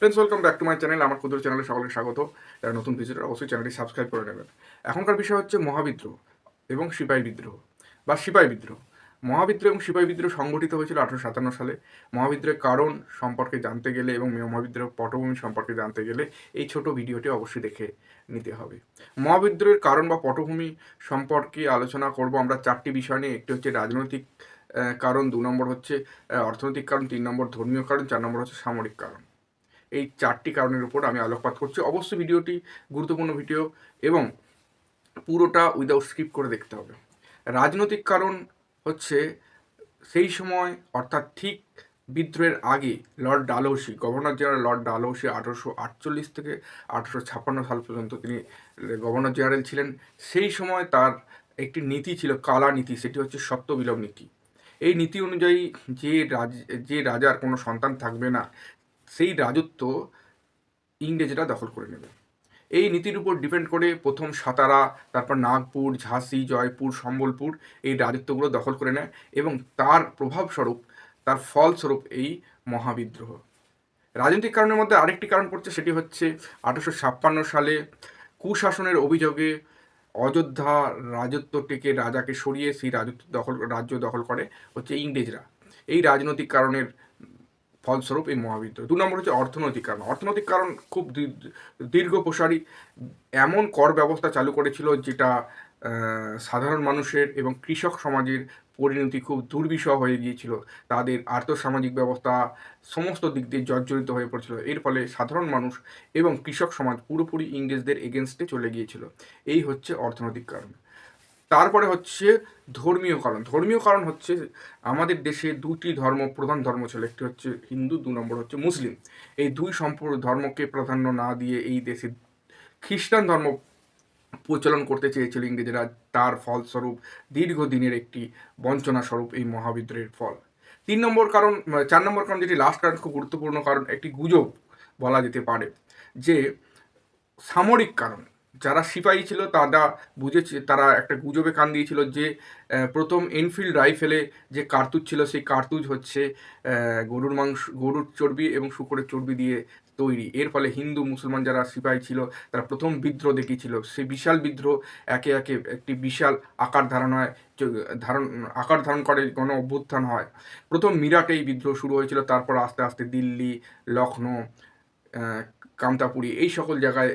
Friends, welcome back to my channel. আমার ক্ষুদ্র চ্যানেলে সকলকে স্বাগত। যারা নতুন ভিজিটর অবশ্যই চ্যানেলটি সাবস্ক্রাইব করে নেবেন। এখনকার বিষয় হচ্ছে মহাবিদ্রোহ এবং সিপাহী বিদ্রোহ বা সিপাহী বিদ্রোহ। মহাবিদ্রোহ এবং সিপাহী বিদ্রোহ সংগঠিত হয়েছিল 1857 সালে। মহাবিদ্রোহের কারণ সম্পর্কে জানতে গেলে এবং মহাবিদ্রোহ পটভূমি সম্পর্কে জানতে গেলে এই ছোট ভিডিওটি অবশ্যই দেখে নিতে হবে। মহাবিদ্রোহের কারণ বা পটভূমি সম্পর্কে আলোচনা করব আমরা চারটি বিষয় নিয়ে। একটি হচ্ছে রাজনৈতিক কারণ, 2 নম্বর হচ্ছে অর্থনৈতিক কারণ, 3 নম্বর ধর্মীয় কারণ, 4 নম্বর হচ্ছে সামরিক কারণ। এই চারটি কারণের উপর আমি আলোকপাত করছি। অবশ্যই ভিডিওটি গুরুত্বপূর্ণ ভিডিও এবং পুরোটা উইদাউট স্কিপ করে দেখতে হবে। রাজনৈতিক কারণ হচ্ছে সেই সময় অর্থাৎ ঠিক বিদ্রোহের আগে Lord Dalhousie, governor general Lord Dalhousie 1848 থেকে 1856 সাল পর্যন্ত তিনি গভর্নর জেনারেল ছিলেন। সেই সময় তার একটি নীতি ছিল, কালা নীতি, সেটি হচ্ছে সত্য বিলোপ নীতি। এই নীতি অনুযায়ী যে রাজার কোনো সন্তান থাকবে না, সেই রাজত্ব ইংরেজরা দখল করে নেবে। এই নীতির উপর ডিপেন্ড করে প্রথম সাতারা, তারপর নাগপুর, ঝাঁসি, জয়পুর, সম্বলপুর এই রাজত্বগুলো দখল করে নেয় এবং তার প্রভাবস্বরূপ, তার ফলস্বরূপ এই মহাবিদ্রোহ। রাজনৈতিক কারণের মধ্যে আরেকটি কারণ পড়ছে, সেটি হচ্ছে 1856 সালে কুশাসনের অভিযোগে অযোধ্যা রাজত্ব থেকে রাজাকে সরিয়ে সেই রাজ্য দখল করে হচ্ছে ইংরেজরা। এই রাজনৈতিক কারণের ফলস্বরূপ এই মহাবিদ্রোহ। 2 নম্বর হচ্ছে অর্থনৈতিক কারণ। অর্থনৈতিক কারণ খুব দীর্ঘ প্রসারী। এমন কর ব্যবস্থা চালু করেছিল যেটা সাধারণ মানুষের এবং কৃষক সমাজের পরিণতি খুব দুর্বিষহ হয়ে গিয়েছিল। তাদের আর্থসামাজিক ব্যবস্থা সমস্ত দিক দিয়ে জর্জরিত হয়ে পড়েছিল। এর ফলে সাধারণ মানুষ এবং কৃষক সমাজ পুরোপুরি ইংরেজদের এগেনস্টে চলে গিয়েছিল। এই হচ্ছে অর্থনৈতিক কারণ। তারপরে হচ্ছে ধর্মীয় কারণ। ধর্মীয় কারণ হচ্ছে আমাদের দেশে দুটি প্রধান ধর্ম ছিল, একটি হচ্ছে হিন্দু, 2 নম্বর হচ্ছে মুসলিম। এই দুই ধর্মকে প্রাধান্য না দিয়ে এই দেশে খ্রিস্টান ধর্ম প্রচলন করতে চেয়েছিল ইংরেজরা। তার ফলস্বরূপ দীর্ঘদিনের একটি বঞ্চনা স্বরূপ এই মহাবিদ্রোহের ফল। 4 নম্বর কারণ, যেটি লাস্ট কারণ, খুব গুরুত্বপূর্ণ কারণ, একটি গুজব বলা যেতে পারে, যে সামরিক কারণ। যারা সিপাহী ছিল তারা একটা গুজবে কান দিয়েছিল যে প্রথম এনফিল্ড রাইফেলে যে কার্তুজ ছিল, সেই কার্তুজ হচ্ছে গরুর চর্বি এবং শূকরের চর্বি দিয়ে তৈরি। এর ফলে হিন্দু মুসলমান যারা সিপাহী ছিল তারা প্রথম বিদ্রোহ দেখিয়েছিল। সেই বিশাল বিদ্রোহ একে একে একটি বিশাল আকার ধারণ করে গণ অভ্যুত্থান হয়। প্রথম মিরাটে এই বিদ্রোহ শুরু হয়েছিল, তারপর আস্তে আস্তে দিল্লি, লখনৌ, কামতাপুরি এই সকল জায়গায়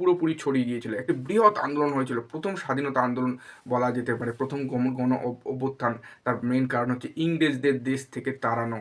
পুরোপুরি ছড়িয়ে গিয়েছিল। একটি বৃহৎ আন্দোলন হয়েছিল, প্রথম স্বাধীনতা আন্দোলন বলা যেতে পারে, প্রথম গণ অভ্যুত্থান। তার মেইন কারণ হচ্ছে ইংরেজদের দেশ থেকে তাড়ানো।